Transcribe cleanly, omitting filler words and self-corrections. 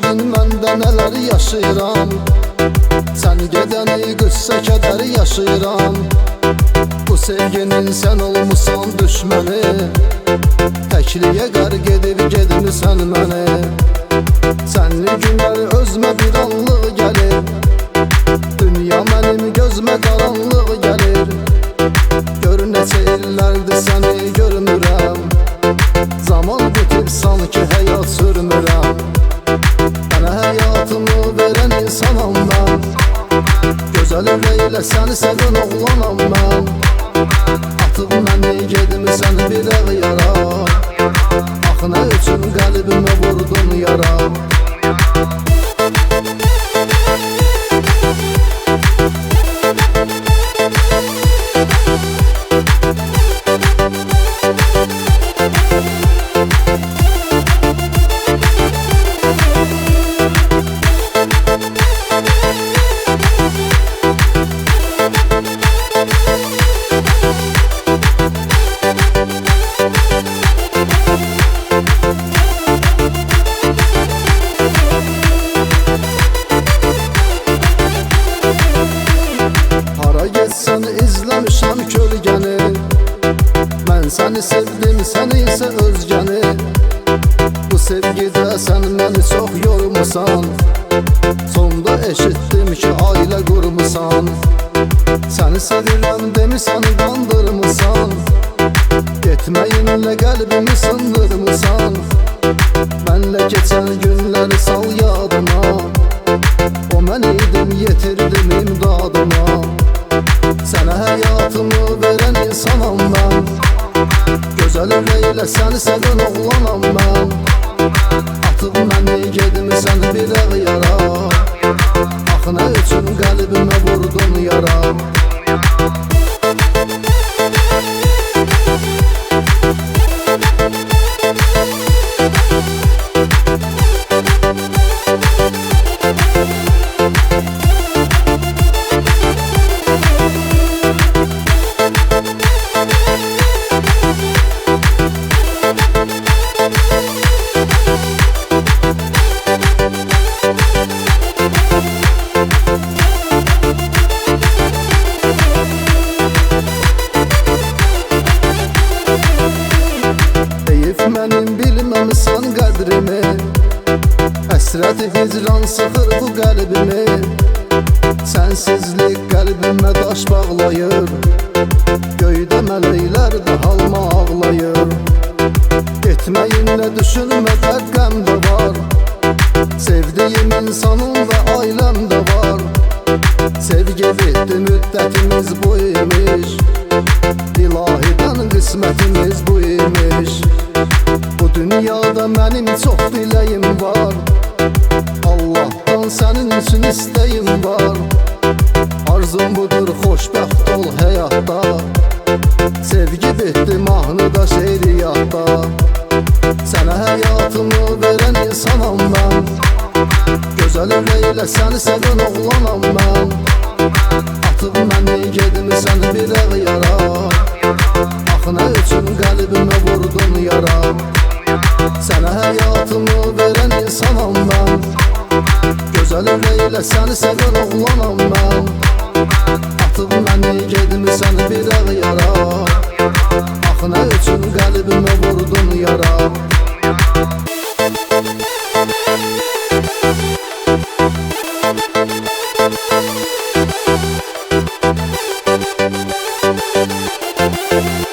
Məndə nələr yaşayıram, sən gedəni qüssə kədər yaşayıram. Bu sevginin sən olmusan düşməni, təkliyə qərq edib gedmisən məni. Sənli günlər özmə bir anlıq gəlir, dünya mənim gözmə qaranlıq gəlir. Gör neçə illərdir səni görmürəm, zaman bitib sanki həyat sürmürəm. Mənə həyatımı verən insanam mən, gözəl ürəklə səni sevən oğlanam mən. Atıb məni gedmisən bir əq yara, ax nə üçün qəlbimə vurdun yara. Sən izləmişəm kölgəni, mən səni sevdim, sən isə özgəni. Bu sevgidə sən məni çox yormusan, sonda eşitdim ki ailə qurmusan. Səni sevirəm demisən qandırmısan, getməyinlə qəlbimi sındırmısan. Mənlə keçən günləri sal yadına, o mən idim yetirdim imdadıma. Sənə həyatımı verən insanam mən, gözəl ürəklə səni sevən oğlanam mən. Atıb məni gedmisən bir əq yara, ax nə üçün qəlbimə vurdun yara. Mənim bilməmisən qədrimi, həsrət hicran sıxır bu qəlbimi. Sənsizlik qəlbimə daş bağlayır, göydə mələklər də halma ağlayır. Getməyinlə düşünmə dərd qəm də var, sevdiyim insanım və ailəm də var. Sevgi bitdi müddətimiz bu imiş, ilahidən qismətimiz bu imiş. Bu dünyada mənim çox diləyim var, Allahdan sənin üçün istəyim var. Arzum budur xoşbəxt ol həyatda, sevgi bitdi mahnıda şeiriyyatda. Sənə həyatımı verən insanam mən, gözəl ürəklə səni sevən oğlanam mən. Atıb məni gedmisən bir əq yara, ax nə üçün qəlbimə vurdun yara. Sənə həyatımı verən insanam mən, gözəl ürəklə səni sevən oğlanam mən. Atıb məni gedmisən bir əq yara, ax nə üçün qəlbimə vurdun yara. We'll be right back.